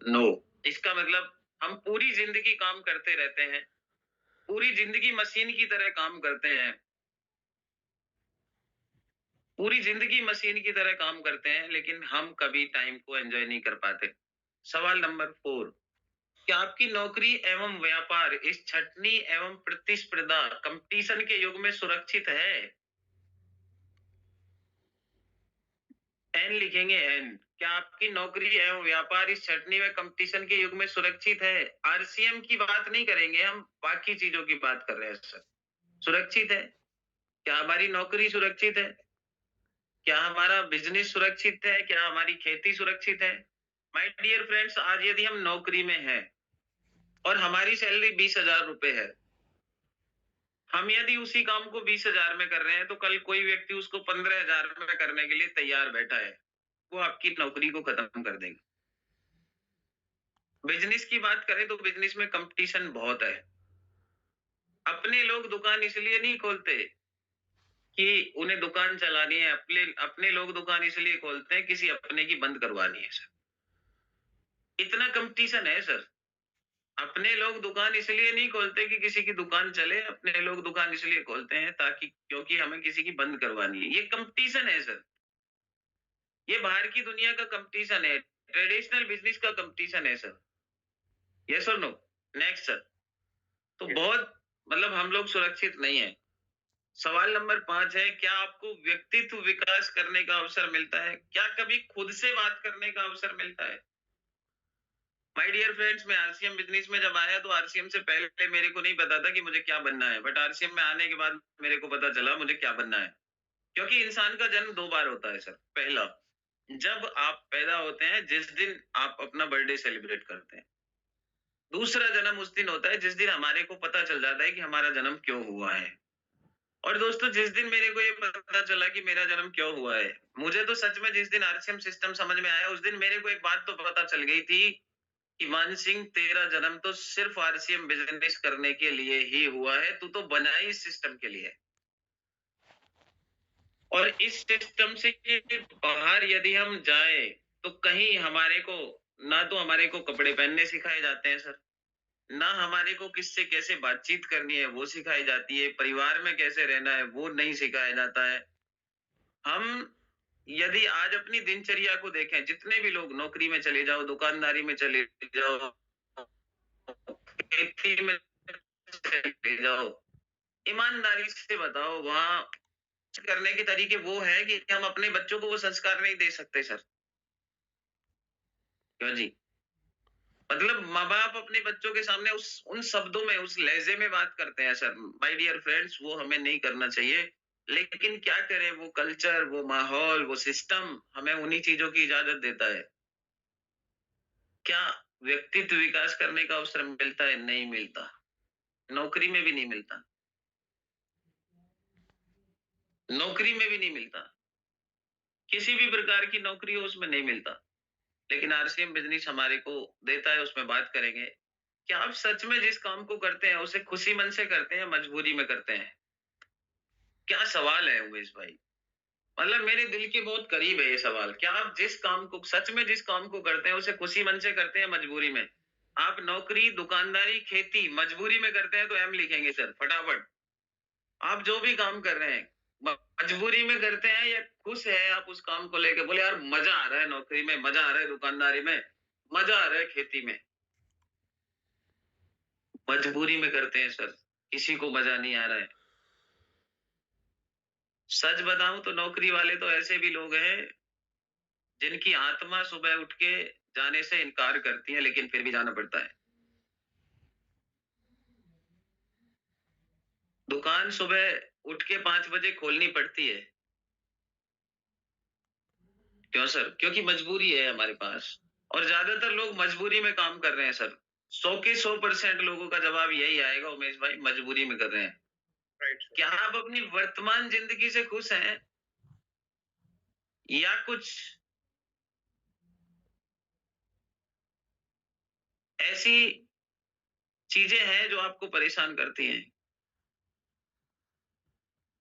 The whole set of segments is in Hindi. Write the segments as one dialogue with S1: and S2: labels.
S1: नो। इसका मतलब हम पूरी जिंदगी काम करते रहते हैं, पूरी जिंदगी मशीन की तरह काम करते हैं, पूरी जिंदगी मशीन की तरह काम करते हैं, लेकिन हम कभी टाइम को एंजॉय नहीं कर पाते। सवाल नंबर 4, क्या आपकी नौकरी एवं व्यापार इस छटनी एवं प्रतिस्पर्धा कंपटीशन के युग में सुरक्षित है? एन लिखेंगे, एन। क्या आपकी नौकरी एवं व्यापार इस छटनी में कंपटीशन के युग में सुरक्षित है? आरसीएम की बात नहीं करेंगे, हम बाकी चीजों की बात कर रहे हैं सर। सुरक्षित है? क्या हमारी नौकरी सुरक्षित है? क्या हमारा बिजनेस सुरक्षित है? क्या हमारी खेती सुरक्षित है? माय डियर फ्रेंड्स, आज यदि हम नौकरी में हैं और हमारी सैलरी 20,000 रुपए है, हम यदि उसी काम को 20,000 में कर रहे हैं, तो कल कोई व्यक्ति उसको 15,000 में करने के लिए तैयार बैठा है, वो आपकी नौकरी को खत्म कर देगा। बिजनेस की बात करें तो बिजनेस में कंपटीशन बहुत है। अपने लोग दुकान इसलिए नहीं खोलते कि उन्हें दुकान चलानी है, अपने अपने लोग दुकान इसलिए खोलते हैं किसी अपने की बंद करवानी है सर। इतना कंपटीशन है सर। अपने लोग दुकान इसलिए नहीं खोलते कि किसी की दुकान चले, अपने लोग दुकान इसलिए खोलते हैं ताकि क्योंकि हमें किसी की बंद करवानी है। ये कंपटीशन है सर। ये बाहर की दुनिया का कंपटीशन है, ट्रेडिशनल बिजनेस का कंपटीशन है सर। यस और नो? Next sir. तो बहुत मतलब हम लोग सुरक्षित नहीं है। सवाल नंबर 5 है, क्या आपको व्यक्तित्व विकास करने का अवसर मिलता है? क्या कभी खुद से बात करने का अवसर मिलता है? माय डियर फ्रेंड्स, मैं आरसीएम बिजनेस में जब आया तो आरसीएम से पहले मेरे को नहीं पता था कि मुझे क्या बनना है, बट आरसीएम में आने के बाद मेरे को पता चला मुझे क्या बनना है। क्योंकि इंसान का जन्म 2 बार होता है सर। पहला, जब आप पैदा होते हैं, जिस दिन आप अपना बर्थडे सेलिब्रेट करते हैं। दूसरा जन्म उस दिन होता है जिस दिन हमारे को पता चल जाता है कि हमारा जन्म क्यों हुआ है। और दोस्तों, जिस दिन मेरे को ये पता चला कि मेरा जन्म क्यों हुआ है, मुझे तो सच में जिस दिन आरसीएम सिस्टम समझ में आया, उस दिन मेरे को एक बात तो पता चल गई थी कि मान सिंह, तेरा जन्म तो सिर्फ आरसीएम बिजनेस करने के लिए ही हुआ है, तू तो बना ही इस सिस्टम के लिए। और इस सिस्टम से बाहर यदि हम जाए तो कहीं हमारे को ना तो हमारे को कपड़े पहनने सिखाए जाते हैं सर, ना हमारे को किससे कैसे बातचीत करनी है वो सिखाई जाती है, परिवार में कैसे रहना है वो नहीं सिखाया जाता है। हम यदि आज अपनी दिनचर्या को देखें, जितने भी लोग नौकरी में चले जाओ, दुकानदारी में चले जाओ, खेती में चले जाओ, ईमानदारी से बताओ, वहां करने के तरीके वो है कि हम अपने बच्चों को वो संस्कार नहीं दे सकते सर। क्यों जी? मतलब माँ बाप अपने बच्चों के सामने उस उन शब्दों में, उस लहजे में बात करते हैं सर। माय डियर फ्रेंड्स, वो हमें नहीं करना चाहिए। लेकिन क्या करें, वो कल्चर, वो माहौल, वो सिस्टम हमें उन्हीं चीजों की इजाजत देता है। क्या व्यक्तित्व विकास करने का अवसर मिलता है? नहीं मिलता। नौकरी में भी नहीं मिलता। नौकरी में भी नहीं मिलता। किसी भी प्रकार की नौकरी हो उसमें नहीं मिलता। लेकिन आरसीएम बिजनेस हमारे को देता है, उसमें बात करेंगे। क्या आप सच में जिस काम को करते हैं उसे खुशी मन से करते हैं, मजबूरी में करते हैं? क्या सवाल है उमेश भाई। मतलब मेरे दिल के बहुत करीब है ये सवाल। क्या आप जिस काम को, सच में जिस काम को करते हैं उसे खुशी मन से करते हैं, मजबूरी में? आप नौकरी, दुकानदारी, खेती मजबूरी में करते हैं तो एम लिखेंगे सर फटाफट। आप जो भी काम कर रहे हैं मजबूरी में करते हैं या खुश है आप उस काम को लेके? बोले यार मजा आ रहा है नौकरी में, मजा आ रहा है दुकानदारी में, मजा आ रहा है खेती में। मजबूरी में करते हैं सर, किसी को मजा नहीं आ रहा है। सच बताऊं तो नौकरी वाले तो ऐसे भी लोग हैं जिनकी आत्मा सुबह उठ के जाने से इनकार करती है, लेकिन फिर भी जाना पड़ता है। दुकान सुबह उठ के 5 बजे खोलनी पड़ती है। क्यों सर? क्योंकि मजबूरी है हमारे पास। और ज्यादातर लोग मजबूरी में काम कर रहे हैं सर। 100 के 100% लोगों का जवाब यही आएगा उमेश भाई, मजबूरी में कर रहे हैं। राइट। क्या आप अपनी वर्तमान जिंदगी से खुश हैं या कुछ ऐसी चीजें हैं जो आपको परेशान करती हैं?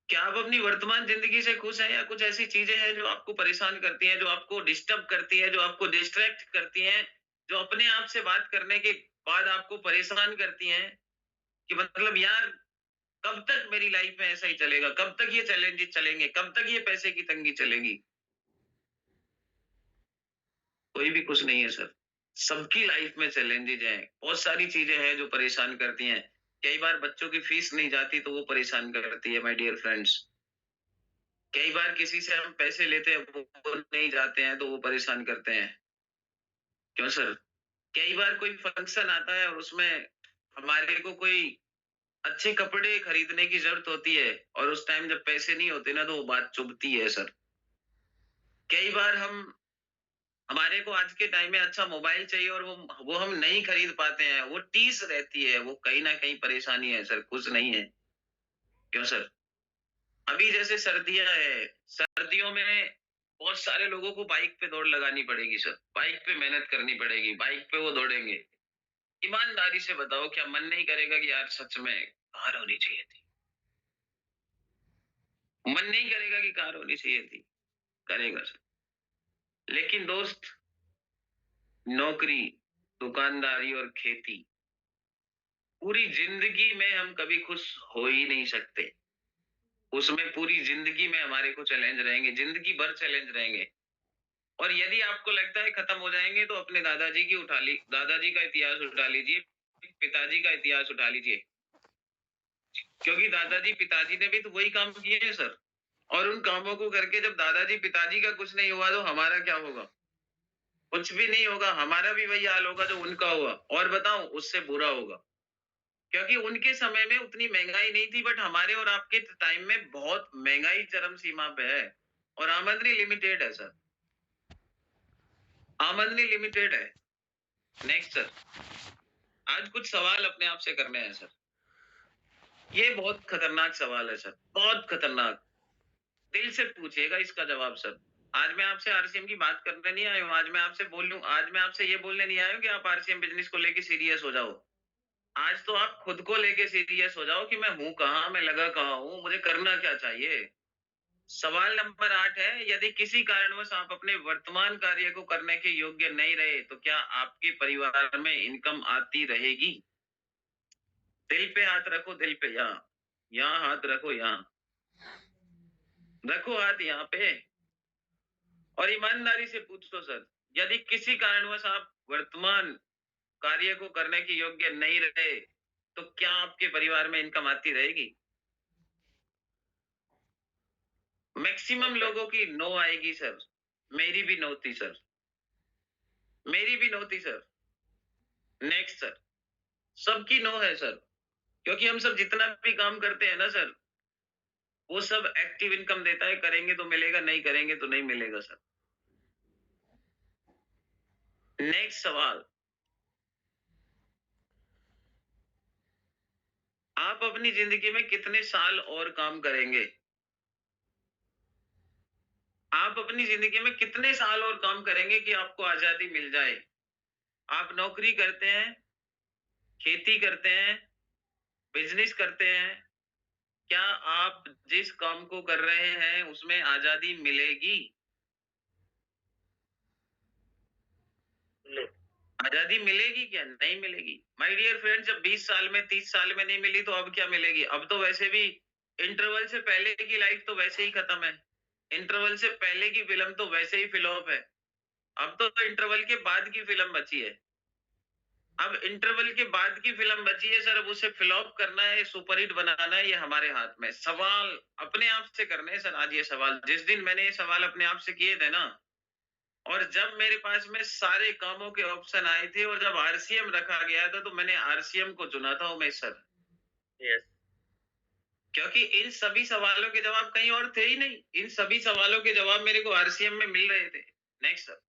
S1: क्या आप अपनी वर्तमान जिंदगी से खुश हैं या कुछ ऐसी चीजें हैं जो आपको परेशान करती हैं, जो आपको डिस्टर्ब करती हैं, जो आपको डिस्ट्रैक्ट करती हैं, जो अपने आप से बात करने के बाद आपको परेशान करती हैं कि मतलब यार कब तक मेरी लाइफ में ऐसा ही चलेगा, कब तक ये चैलेंजेस चलेंगे, कब तक ये पैसे की तंगी चलेगी। कोई भी खुश नहीं है सर। सबकी लाइफ में चैलेंजेज हैं, बहुत सारी चीजें हैं जो परेशान करती हैं। कई बार बच्चों की फीस नहीं जाती तो वो परेशान करती है माय डियर फ्रेंड्स। कई बार किसी से हम पैसे लेते हैं वो नहीं जाते हैं तो वो परेशान करते हैं। क्यों सर? कई बार कोई फंक्शन आता है और उसमें हमारे को कोई अच्छे कपड़े खरीदने की जरूरत होती है और उस टाइम जब पैसे नहीं होते ना तो वो बात चुभती है सर। कई बार हमारे को आज के टाइम में अच्छा मोबाइल चाहिए और वो हम नहीं खरीद पाते हैं, वो टीस रहती है, वो कहीं ना कहीं परेशानी है सर, कुछ नहीं है। क्यों सर? अभी जैसे सर्दियां है, सर्दियों में बहुत सारे लोगों को बाइक पे दौड़ लगानी पड़ेगी सर, बाइक पे मेहनत करनी पड़ेगी, बाइक पे वो दौड़ेंगे। ईमानदारी से बताओ क्या मन नहीं करेगा कि यार सच में कार होनी चाहिए थी? मन नहीं करेगा कि कार होनी चाहिए थी? करेगा सर। लेकिन दोस्त, नौकरी, दुकानदारी और खेती, पूरी जिंदगी में हम कभी खुश हो ही नहीं सकते। उसमें पूरी जिंदगी में हमारे को चैलेंज रहेंगे, जिंदगी भर चैलेंज रहेंगे। और यदि आपको लगता है खत्म हो जाएंगे तो अपने दादाजी का इतिहास उठा लीजिए, पिताजी का इतिहास उठा लीजिए। क्योंकि दादाजी पिताजी ने भी तो वही काम किए हैं सर। और उन कामों को करके जब दादाजी पिताजी का कुछ नहीं हुआ तो हमारा क्या होगा? कुछ भी नहीं होगा, हमारा भी वही हाल होगा जो उनका हुआ, और बताऊं उससे बुरा होगा। क्योंकि उनके समय में उतनी महंगाई नहीं थी, बट हमारे और आपके टाइम में बहुत महंगाई चरम सीमा पे है और आमदनी लिमिटेड है सर, आमदनी लिमिटेड है। नेक्स्ट सर, आज कुछ सवाल अपने आप से करने हैं सर। ये बहुत खतरनाक सवाल है सर, बहुत खतरनाक। दिल से पूछिएगा इसका जवाब सर। आज मैं आपसे आरसीएम की बात करने नहीं आया हूँ, आज मैं आपसे ये बोलने नहीं आया हूँ कि आप आरसीएम बिजनेस को लेके सीरियस हो जाओ। आज तो आप खुद को लेके सीरियस हो जाओ कि मैं हूँ कहाँ, मैं लगा कहाँ हूँ, मुझे करना क्या चाहिए। सवाल नंबर 8 है, यदि किसी कारणवश आप अपने वर्तमान कार्य को करने के योग्य नहीं रहे तो क्या आपके परिवार में इनकम आती रहेगी? दिल पे हाथ रखो, दिल पे, यहाँ हाथ रखो, यहाँ रखो हाथ यहाँ पे, और ईमानदारी से पूछो सर, यदि किसी कारणवश आप वर्तमान कार्य को करने के योग्य नहीं रहे तो क्या आपके परिवार में इनकम आती रहेगी? मैक्सिमम लोगों की नो आएगी सर। मेरी भी नो थी सर, मेरी भी नो थी सर। नेक्स्ट सर, सबकी नो है सर। क्योंकि हम सब जितना भी काम करते हैं ना सर, वो सब एक्टिव इनकम देता है, करेंगे तो मिलेगा, नहीं करेंगे तो नहीं मिलेगा सर। नेक्स्ट सवाल, आप अपनी जिंदगी में कितने साल और काम करेंगे? आप अपनी जिंदगी में कितने साल और काम करेंगे कि आपको आजादी मिल जाए? आप नौकरी करते हैं, खेती करते हैं, बिजनेस करते हैं, क्या आप जिस काम को कर रहे हैं उसमें आजादी मिलेगी? नहीं। आजादी मिलेगी क्या? नहीं मिलेगी माय डियर फ्रेंड। जब 20 साल में 30 साल में नहीं मिली तो अब क्या मिलेगी? अब तो वैसे भी इंटरवल से पहले की लाइफ तो वैसे ही खत्म है, इंटरवल से पहले की फिल्म तो वैसे ही फ्लॉप है। अब तो इंटरवल के बाद की फिल्म बची है। अब इंटरवल के बाद की फिल्म बची है सर, अब उसे फ्लॉप करना है, सुपरहिट बनाना है, ये हमारे हाथ में। सवाल अपने आप से करने हैं सर। आज ये सवाल, जिस दिन मैंने ये सवाल अपने आप से किए थे ना, और जब मेरे पास में सारे कामों के ऑप्शन आए थे और जब आरसीएम रखा गया था तो मैंने आरसीएम को चुना था उमेश सर। यस। क्योंकि इन सभी सवालों के जवाब कहीं और थे ही नहीं, इन सभी सवालों के जवाब मेरे को आरसीएम में मिल रहे थे। नेक्स्ट सर,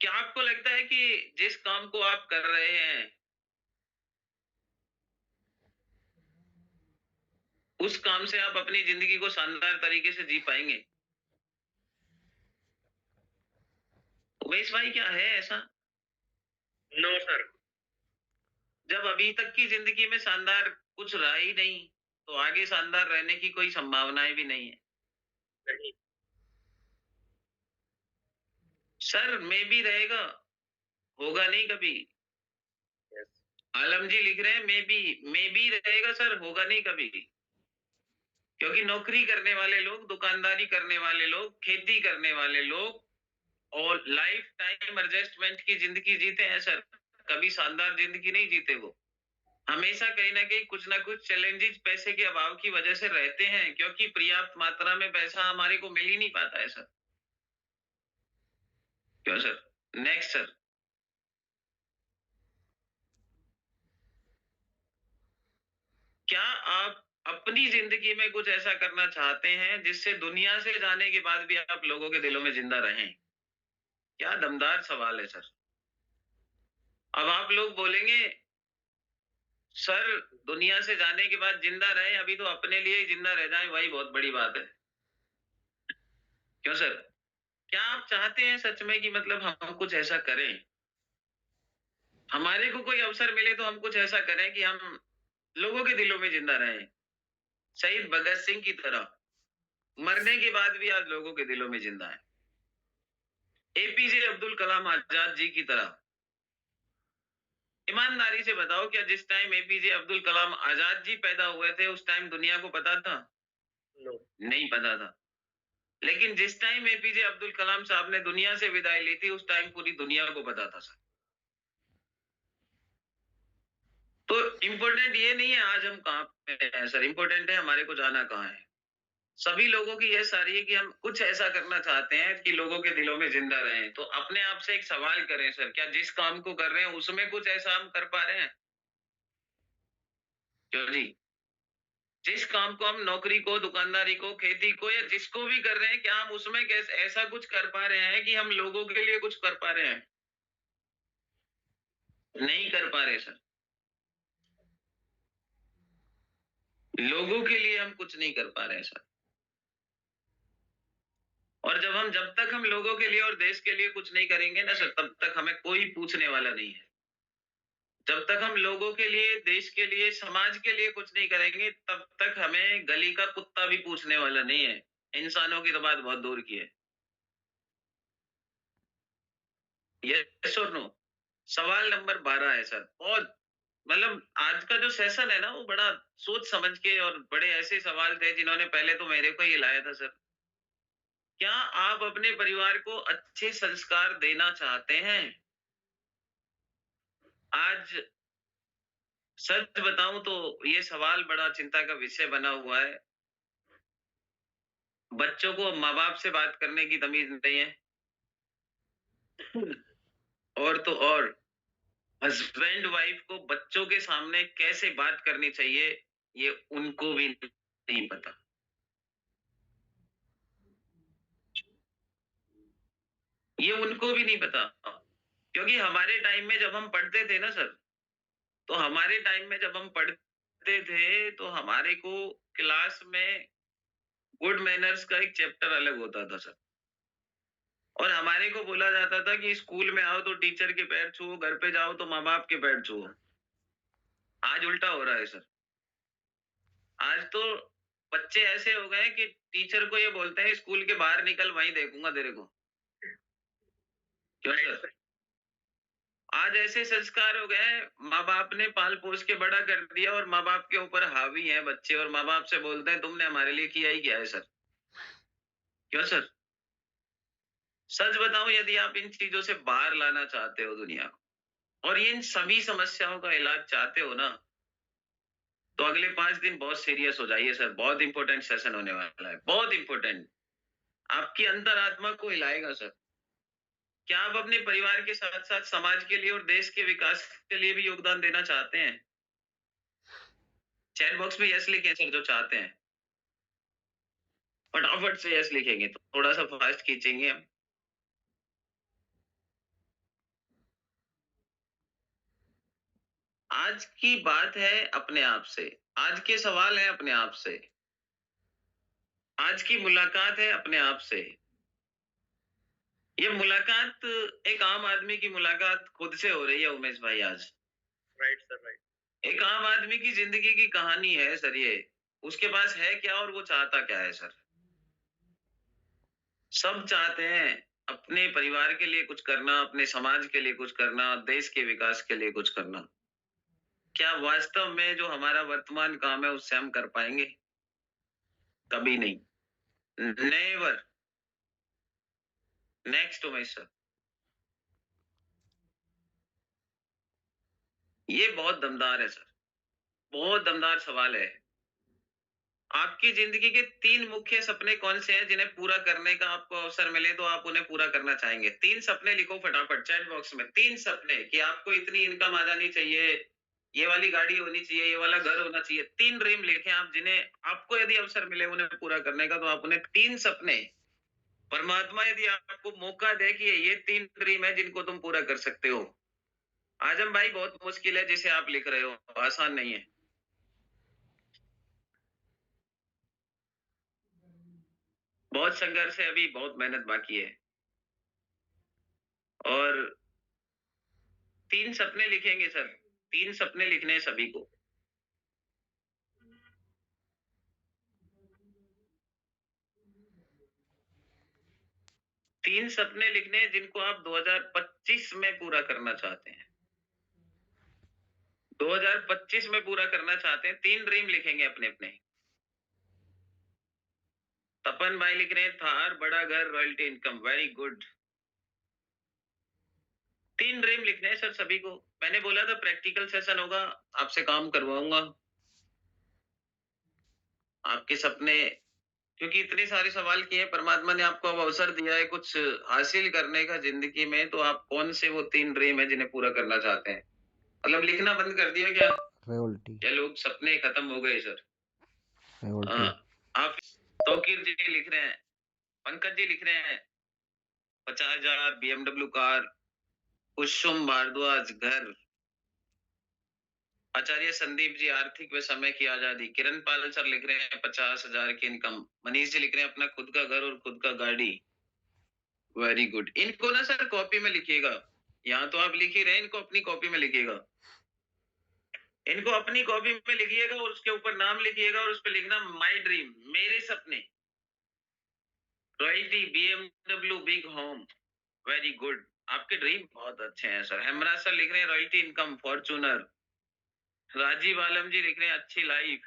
S1: क्या आपको लगता है कि जिस काम को आप कर रहे हैं उस काम से आप अपनी जिंदगी को शानदार तरीके से जी पाएंगे? उमेश भाई क्या है ऐसा? No sir. जब अभी तक की जिंदगी में शानदार कुछ रहा ही नहीं तो आगे शानदार रहने की कोई संभावनाएं भी नहीं है। सर मे भी रहेगा, होगा नहीं कभी।
S2: यस।
S1: आलम जी लिख रहे हैं मे भी रहेगा सर, होगा नहीं कभी। क्योंकि नौकरी करने वाले लोग, दुकानदारी करने वाले लोग, खेती करने वाले लोग और लाइफ टाइम एडजस्टमेंट की जिंदगी जीते हैं सर। कभी शानदार जिंदगी नहीं जीते वो। हमेशा कहीं ना कहीं कुछ ना कुछ चैलेंजेस पैसे के अभाव की वजह से रहते हैं, क्योंकि पर्याप्त मात्रा में पैसा हमारे को मिल ही नहीं पाता है सर। क्यों सर? Next sir. क्या आप अपनी जिंदगी में कुछ ऐसा करना चाहते हैं जिससे दुनिया से जाने के बाद भी आप लोगों के दिलों में जिंदा रहें? क्या दमदार सवाल है सर। अब आप लोग बोलेंगे सर दुनिया से जाने के बाद जिंदा रहे, अभी तो अपने लिए ही जिंदा रह जाए, वही बहुत बड़ी बात है। क्यों सर? क्या आप चाहते हैं सच में कि मतलब हम कुछ ऐसा करें, हमारे को कोई अवसर मिले तो हम कुछ ऐसा करें कि हम लोगों के दिलों में जिंदा रहें, शहीद भगत सिंह की तरह, मरने के बाद भी आज लोगों के दिलों में जिंदा है, एपीजे अब्दुल कलाम आजाद जी की तरह। ईमानदारी से बताओ, क्या जिस टाइम एपीजे अब्दुल कलाम आजाद जी पैदा हुए थे उस टाइम दुनिया को पता था?
S2: नो।
S1: नहीं पता था। लेकिन जिस टाइम एपीजे अब्दुल कलाम साहब ने दुनिया से विदाई ली थी उस टाइम पूरी दुनिया को पता था सर। तो इम्पोर्टेंट ये नहीं है आज हम कहाँ पे हैं सर, इम्पोर्टेंट है हमारे को जाना कहाँ है। सभी लोगों की ये सारी है कि हम कुछ ऐसा करना चाहते हैं कि लोगों के दिलों में जिंदा रहें। तो अपने आप से एक सवाल करें सर, क्या जिस काम को कर रहे हैं उसमें कुछ ऐसा हम कर पा रहे हैं? क्यों जी? जिस काम को हम, नौकरी को, दुकानदारी को, खेती को, या जिसको भी कर रहे हैं, क्या हम उसमें कैसे ऐसा कुछ कर पा रहे हैं कि हम लोगों के लिए कुछ कर पा रहे हैं? नहीं कर पा रहे सर। लोगों के लिए हम कुछ नहीं कर पा रहे हैं सर। और जब तक हम लोगों के लिए और देश के लिए कुछ नहीं करेंगे ना सर, तब तक हमें कोई पूछने वाला नहीं है। जब तक हम लोगों के लिए, देश के लिए, समाज के लिए कुछ नहीं करेंगे, तब तक हमें गली का कुत्ता भी पूछने वाला नहीं है। इंसानों की तो बात बहुत दूर की है। यस और नो? सवाल नंबर 12 है सर। बहुत मतलब आज का जो सेशन है ना, वो बड़ा सोच समझ के, और बड़े ऐसे सवाल थे जिन्होंने पहले तो मेरे को ही लाया था सर। क्या आप अपने परिवार को अच्छे संस्कार देना चाहते हैं? आज सच बताऊं तो ये सवाल बड़ा चिंता का विषय बना हुआ है। बच्चों को माँ बाप से बात करने की तमीज नहीं है, और तो और हस्बैंड वाइफ को बच्चों के सामने कैसे बात करनी चाहिए ये उनको भी नहीं पता। ये उनको भी नहीं पता। क्योंकि हमारे टाइम में जब हम पढ़ते थे ना सर, तो हमारे टाइम में जब हम पढ़ते थे तो हमारे को क्लास में गुड मैनर्स का एक चैप्टर अलग होता था सर। और हमारे को बोला जाता था कि स्कूल में आओ तो टीचर के पैर छुओ, घर पे जाओ तो माँ बाप के पैर छुओ। आज उल्टा हो रहा है सर। आज तो बच्चे ऐसे हो गए कि टीचर को ये बोलते हैं स्कूल के बाहर निकल, वहीं देखूंगा तेरे को। क्यों सर? आज ऐसे संस्कार हो गए, माँ बाप ने पाल पोस के बड़ा कर दिया और माँ बाप के ऊपर हावी हैं बच्चे, और माँ बाप से बोलते हैं तुमने हमारे लिए किया ही क्या है सर। क्यों सर? सच बताऊं, यदि आप इन चीजों से बाहर लाना चाहते हो दुनिया को, और ये इन सभी समस्याओं का इलाज चाहते हो ना, तो अगले 5 दिन बहुत सीरियस हो जाइए सर। बहुत इंपॉर्टेंट सेशन होने वाला है, बहुत इंपॉर्टेंट। आपकी अंतरात्मा को हिलाएगा सर। क्या आप अपने परिवार के साथ साथ समाज के लिए और देश के विकास के लिए भी योगदान देना चाहते हैं? चैट बॉक्स में यस लिखें सर जो चाहते हैं। फटाफट से यस लिखेंगे तो थोड़ा सा फास्ट खींचेंगे हम। आज की बात है अपने आप से, आज के सवाल है अपने आप से, आज की मुलाकात है अपने आप से। ये मुलाकात एक आम आदमी की मुलाकात खुद से हो रही है उमेश भाई आज।
S2: Right sir, right.
S1: एक आम आदमी की जिंदगी की कहानी है सर ये। उसके पास है क्या और वो चाहता क्या है सर। सब चाहते हैं अपने परिवार के लिए कुछ करना, अपने समाज के लिए कुछ करना, देश के विकास के लिए कुछ करना। क्या वास्तव में जो हमारा वर्तमान काम है उससे हम कर पाएँगे? कभी नहीं। Never. Next to my sir. ये बहुत दमदार है सर। बहुत दमदार सवाल है। आपकी ज़िंदगी के 3 मुख्य सपने कौन-से हैं जिन्हें पूरा करने का आपको अवसर मिले तो आप उन्हें पूरा करना चाहेंगे? 3 सपने लिखो फटाफट चैट बॉक्स में। 3 सपने कि आपको इतनी इनकम आ जानी चाहिए, ये वाली गाड़ी होनी चाहिए, ये वाला घर होना चाहिए। 3 ड्रीम लिखें आप जिन्हें आपको यदि अवसर मिले उन्हें पूरा करने का तो आप उन्हें 3 सपने परमात्मा यदि आपको मौका दे कि ये 3 ड्रीम है जिनको तुम पूरा कर सकते हो। आजम भाई बहुत मुश्किल है जिसे आप लिख रहे हो, आसान नहीं है। बहुत संघर्ष है अभी, बहुत मेहनत बाकी है। और 3 सपने लिखेंगे सर, 3 सपने लिखने हैं सभी को। तीन सपने लिखने हैं जिनको आप 2025 में पूरा करना चाहते हैं। 2025 में पूरा करना चाहते हैं, 3 ड्रीम लिखेंगे अपने-अपने। तपन भाई लिख रहे हैं थार, बड़ा घर, royalty income, very good. 3 dream लिखने हैं सर सभी को। मैंने बोला था प्रैक्टिकल सेशन होगा, आपसे काम करवाऊँगा। आपके सपने क्योंकि इतने सारे सवाल किए हैं, परमात्मा ने आपको अब अवसर दिया है कुछ हासिल करने का ज़िंदगी में, तो आप कौन से वो 3 ड्रीम हैं जिन्हें पूरा करना चाहते हैं? मतलब लिखना बंद कर दिया क्या?
S3: रेवल्टी
S1: क्या लोग सपने खत्म हो गए सर?
S3: रेवल्टी
S1: आप तौकीर जी लिख रहे हैं, पंकज जी लिख रहे हैं 50,000 BMW कार, कुसुम भारद्वाज घर, आचार्य संदीप जी आर्थिक व समय की आजादी, किरण पाल सर लिख रहे हैं 50,000 की इनकम, मनीष जी लिख रहे हैं अपना खुद का घर और खुद का गाड़ी, वेरी गुड। इनको ना सर कॉपी में लिखिएगा, यहाँ तो आप लिख ही रहे हैं, इनको अपनी कॉपी में लिखिएगा। इनको अपनी कॉपी में लिखिएगा और उसके ऊपर नाम लिखिएगा और उस पर लिखना माई ड्रीम, मेरे सपने। Royalty, BMW, big home, very good. आपके ड्रीम बहुत अच्छे हैं सर। हेमराज सर लिख रहे हैं रॉयल्टी इनकम, फॉर्च्यूनर। राजीव आलम जी लिख रहे हैं अच्छी लाइफ,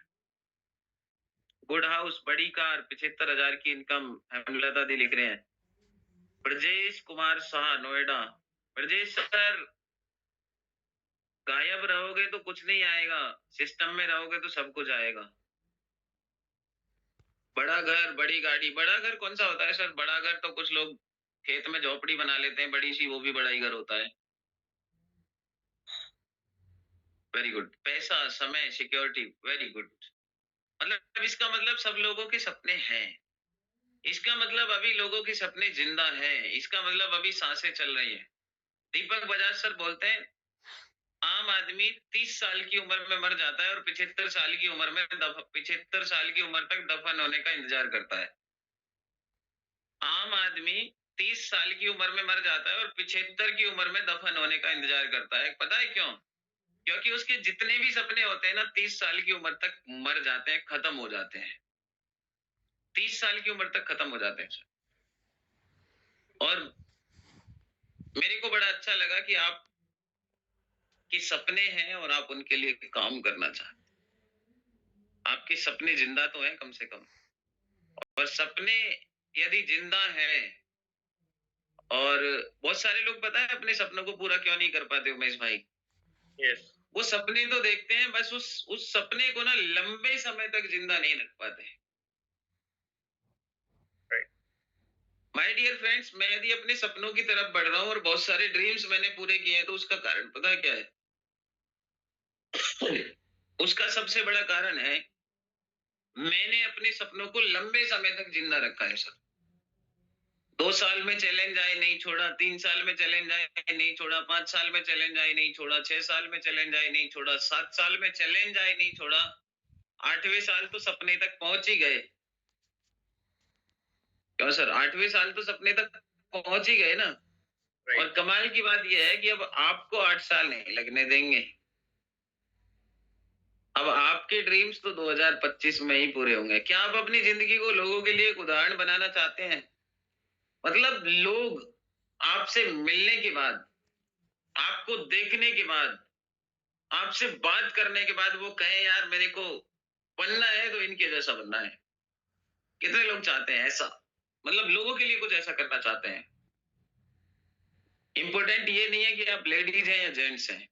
S1: गुड हाउस, बड़ी कार, 75,000 की इनकम। हेमलता दी लिख रहे हैं। ब्रजेश कुमार शाह, नोएडा। ब्रजेश सर, गायब रहोगे तो कुछ नहीं आएगा, सिस्टम में रहोगे तो सब कुछ आएगा। बड़ा घर, बड़ी गाड़ी। बड़ा घर कौन सा होता है सर? बड़ा घर तो कुछ लोग खेत में झोपड़ी बना लेते हैं बड़ी सी, वो भी बड़ा ही घर होता है। Very good. पैसा, समय, सिक्योरिटी, वेरी गुड। मतलब इसका मतलब सब लोगों के सपने हैं। इसका मतलब अभी लोगों के सपने जिंदा हैं। इसका मतलब अभी सांसें चल रही हैं। दीपक बजाज सर बोलते हैं आम आदमी 30 साल की उम्र में मर जाता है और 75 साल की उम्र में 75 साल की उम्र तक दफन होने का इंतजार करता है। आम आदमी 30 साल की उम्र में मर जाता है और 75 की उम्र में दफन होने का इंतजार करता है। पता है क्यों? क्योंकि उसके जितने भी सपने होते हैं ना 30 साल की उम्र तक मर जाते हैं, खत्म हो जाते हैं। 30 साल की उम्र तक खत्म हो जाते हैं सर। और मेरे को बड़ा अच्छा लगा कि आप के सपने हैं और आप उनके लिए काम करना चाहते हैं। आपके सपने जिंदा तो हैं कम से कम। और सपने यदि जिंदा हैं और बहुत सारे लोग पता है अपने सपनों को पूरा क्यों नहीं कर पाते उमेश भाई?
S2: Yes.
S1: वो सपने तो देखते हैं बस उस सपने को ना लंबे समय तक जिंदा नहीं रख पाते।
S2: Right.
S1: माय डियर फ्रेंड्स, मैं यदि अपने सपनों की तरफ बढ़ रहा हूँ और बहुत सारे ड्रीम्स मैंने पूरे किए हैं तो उसका कारण पता है क्या है? उसका सबसे बड़ा कारण है मैंने अपने सपनों को लंबे समय तक जिंदा रखा है सर। 2 साल में चैलेंज आए नहीं छोड़ा, 3 साल में चैलेंज आए नहीं छोड़ा, 5 साल में चैलेंज आए नहीं छोड़ा, 6 साल में चैलेंज आए नहीं छोड़ा, 7 साल में चैलेंज आए नहीं छोड़ा, 8वें साल तो सपने तक पहुंच ही गए। क्यों सर? 8वें साल तो सपने तक पहुंच ही गए ना।
S2: Right.
S1: और कमाल की बात यह है कि अब आपको 8 साल नहीं लगने देंगे। अब आपके ड्रीम्स तो 2025 में ही पूरे होंगे। क्या आप अपनी जिंदगी को लोगों के लिए एक उदाहरण बनाना चाहते हैं? मतलब लोग आपसे मिलने के बाद, आपको देखने के बाद, आपसे बात करने के बाद वो कहे यार मेरे को बनना है तो इनके जैसा बनना है। कितने लोग चाहते हैं ऐसा? मतलब लोगों के लिए कुछ ऐसा करना चाहते हैं। इम्पोर्टेंट ये नहीं है कि आप लेडीज हैं या जेंट्स हैं।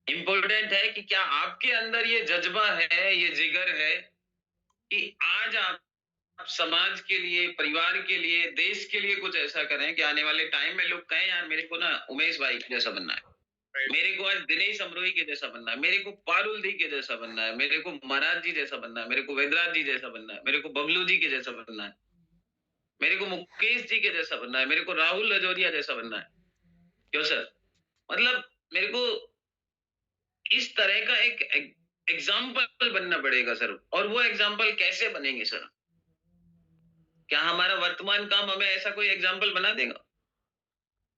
S1: इम्पोर्टेंट है कि क्या आपके अंदर ये जज्बा है, ये जिगर है कि आज आप समाज के लिए, परिवार के लिए, देश के लिए कुछ ऐसा करें कि आने वाले टाइम में लोग कहें यार मेरे को ना उमेश भाई जैसा बनना है,
S2: right,
S1: मेरे को आज दिनेश अमरोही के जैसा बनना है, मेरे को पारुल दी के जैसा बनना है, मेरे को महाराज जी जैसा बनना है, मेरे को वेदराज जी जैसा बनना है, मेरे को बबलू जी के जैसा बनना है, मेरे को मुकेश जी के जैसा बनना है, मेरे को राहुल रजौरिया जैसा बनना है। क्यों सर? मतलब मेरे को इस तरह का एक एग्जाम्पल बनना पड़ेगा सर। और वो एग्जाम्पल कैसे बनेंगे सर? क्या हमारा वर्तमान काम हमें ऐसा कोई एग्जाम्पल बना देगा?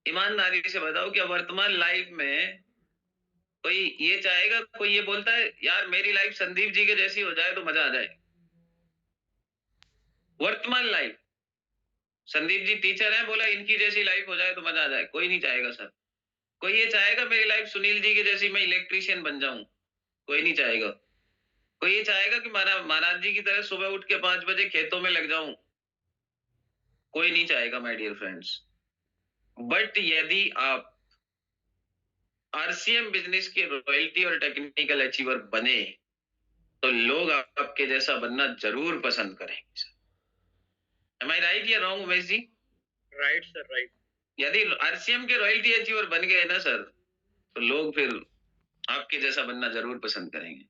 S1: ईमानदारी से बताओ, क्या वर्तमान लाइफ में कोई ये चाहेगा, कोई ये बोलता है यार मेरी लाइफ संदीप जी के जैसी हो जाए तो मजा आ जाए? वर्तमान लाइफ, संदीप जी टीचर हैं, बोला इनकी जैसी लाइफ हो जाए तो मजा आ जाए, कोई नहीं चाहेगा सर। कोई ये चाहेगा मेरी लाइफ सुनील जी की जैसी मैं इलेक्ट्रीशियन बन जाऊं? कोई नहीं चाहेगा। कोई ये चाहेगा कि महाराज जी की तरह सुबह उठ के 5 बजे खेतों में लग जाऊं? कोई नहीं चाहेगा माय डियर फ्रेंड्स। बट यदि आप आरसीएम बिजनेस के रॉयल्टी और टेक्निकल अचीवर बने तो लोग आपके जैसा बनना जरूर पसंद करेंगे। एम आई राइट या wrong Umesh ji?
S2: right, sir, right.
S1: यदि आरसीएम के रॉयल्टी अचीवर बन गए ना सर, तो लोग फिर आपके जैसा बनना जरूर पसंद करेंगे।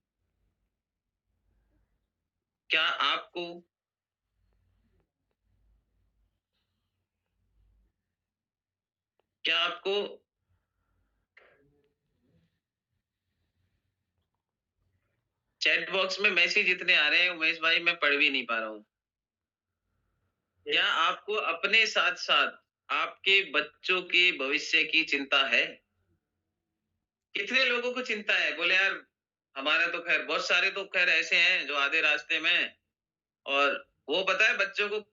S1: क्या आपको क्या आपको चैट बॉक्स में मैसेज इतने आ रहे हैं उमेश भाई, मैं पढ़ भी नहीं पा रहा हूँ। क्या आपको अपने साथ साथ आपके बच्चों के भविष्य की चिंता है? कितने लोगों को चिंता है? बोले यार हमारा तो खैर, बहुत सारे तो खैर ऐसे हैं जो आधे रास्ते में हैं, और वो पता है बच्चों को